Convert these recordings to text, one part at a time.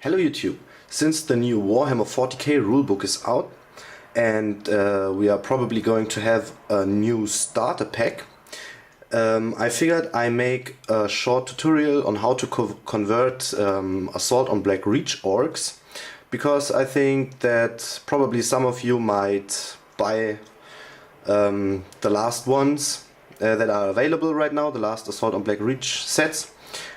Hello YouTube! Since the new Warhammer 40k rulebook is out and we are probably going to have a new starter pack, I figured I make a short tutorial on how to convert Assault on Black Reach Orks, because I think that probably some of you might buy the last ones that are available right now, the last Assault on Black Reach sets.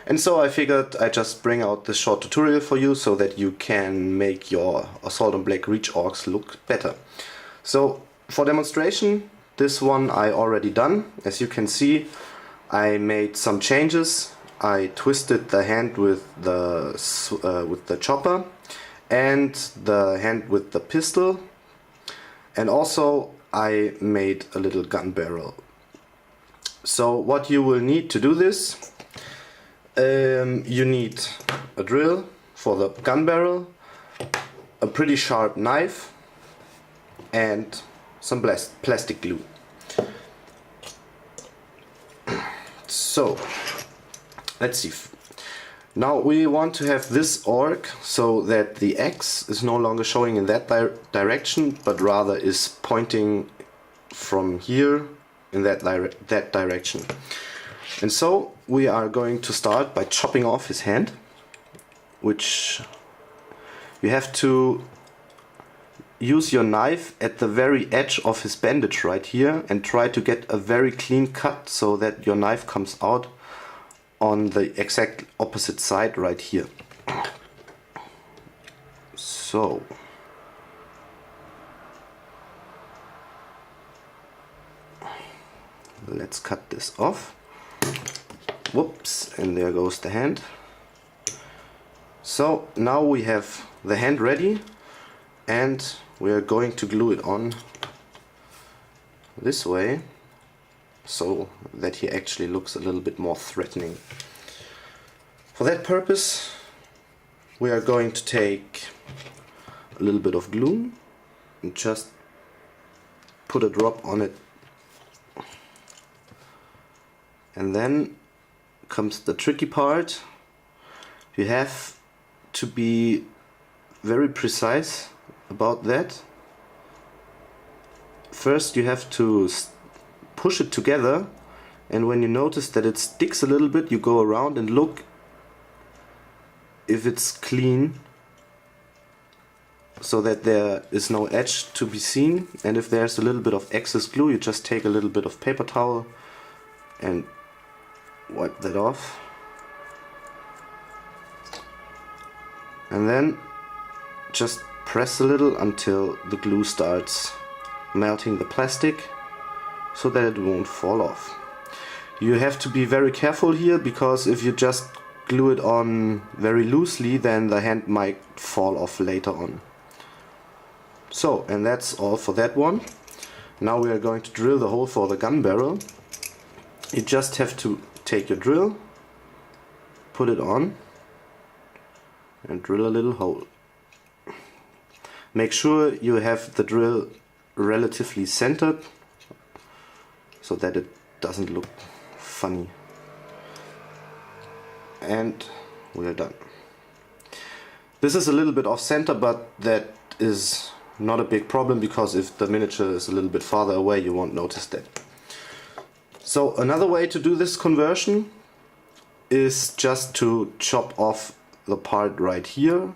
And so I figured I'd just bring out this short tutorial for you so that you can make your Assault on Black Reach Orks look better. So for demonstration, this one I already done. As you can see, I made some changes. I twisted the hand with the chopper and the hand with the pistol, and also I made a little gun barrel. So what you will need to do this, you need a drill for the gun barrel, a pretty sharp knife, and some plastic glue. So let's see. Now we want to have this orc so that the X is no longer showing in that direction, but rather is pointing from here in that direction. And so we are going to start by chopping off his hand, which you have to use your knife at the very edge of his bandage right here and try to get a very clean cut so that your knife comes out on the exact opposite side right here. So let's cut this off. Whoops, and there goes the hand. So now we have the hand ready and we are going to glue it on this way so that he actually looks a little bit more threatening. For that purpose we are going to take a little bit of glue and just put a drop on it, and then comes the tricky part. You have to be very precise about that. First you have to push it together, and when you notice that it sticks a little bit, you go around and look if it's clean so that there is no edge to be seen, and if there's a little bit of excess glue, you just take a little bit of paper towel and wipe that off, and then just press a little until the glue starts melting the plastic so that it won't fall off. You have to be very careful here, because if you just glue it on very loosely, then the hand might fall off later on. So, and that's all for that one. Now we are going to drill the hole for the gun barrel. You just have to take your drill, put it on, and drill a little hole. Make sure you have the drill relatively centered so that it doesn't look funny. And we are done. This is a little bit off center, but that is not a big problem, because if the miniature is a little bit farther away you won't notice that. So another way to do this conversion is just to chop off the part right here.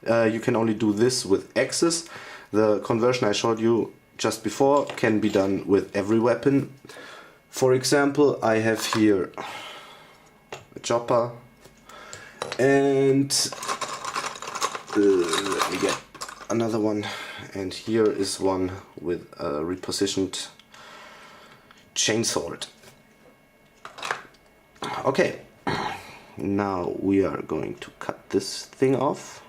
You can only do this with axes. The conversion I showed you just before can be done with every weapon. For example, I have here a chopper, and let me get another one, and here is one with a repositioned chainsword. Okay, now we are going to cut this thing off.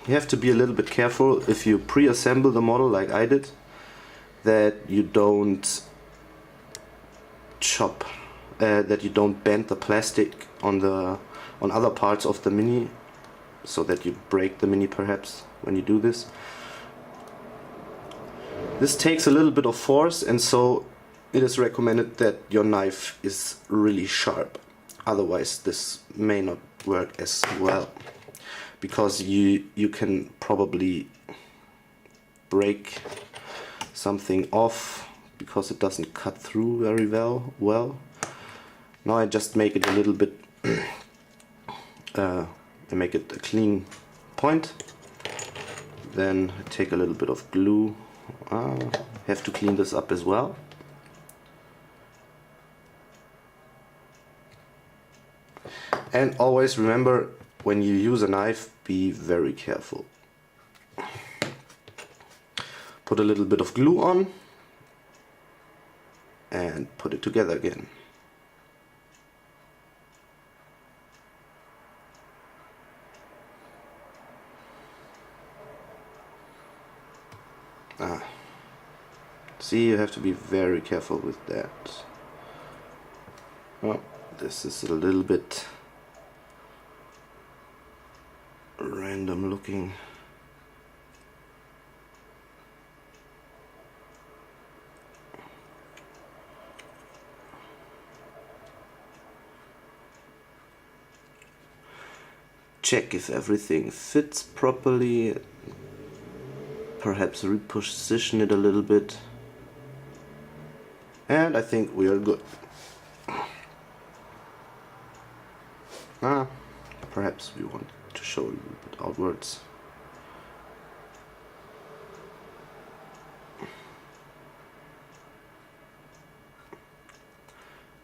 You have to be a little bit careful if you pre-assemble the model like I did, that you don't chop, that you don't bend the plastic on other parts of the mini, so that you break the mini perhaps when you do this. This takes a little bit of force, and so it is recommended that your knife is really sharp, otherwise this may not work as well, because you can probably break something off because it doesn't cut through very well. Now I just make it a little bit I make it a clean point, then I take a little bit of glue. Have to clean this up as well. And always remember, when you use a knife, be very careful. Put a little bit of glue on and put it together again. See, you have to be very careful with that. Oh, this is a little bit random looking. Check if everything fits properly. Perhaps reposition it a little bit. And I think we are good. Perhaps we want to show a little bit outwards.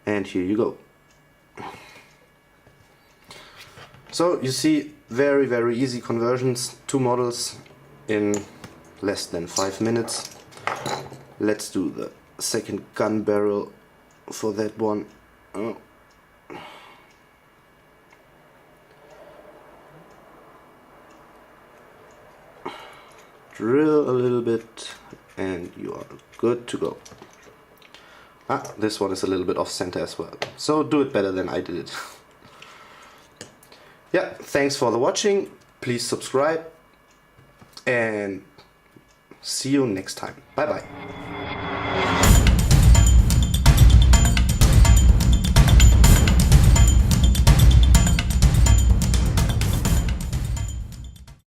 And here you go. So you see, very easy conversions, 2 models in less than 5 minutes. Let's do the second gun barrel for that one. Drill a little bit and you are good to go. This one is a little bit off center as well, so do it better than I did it. Yeah, thanks for the watching, please subscribe and see you next time. Bye bye.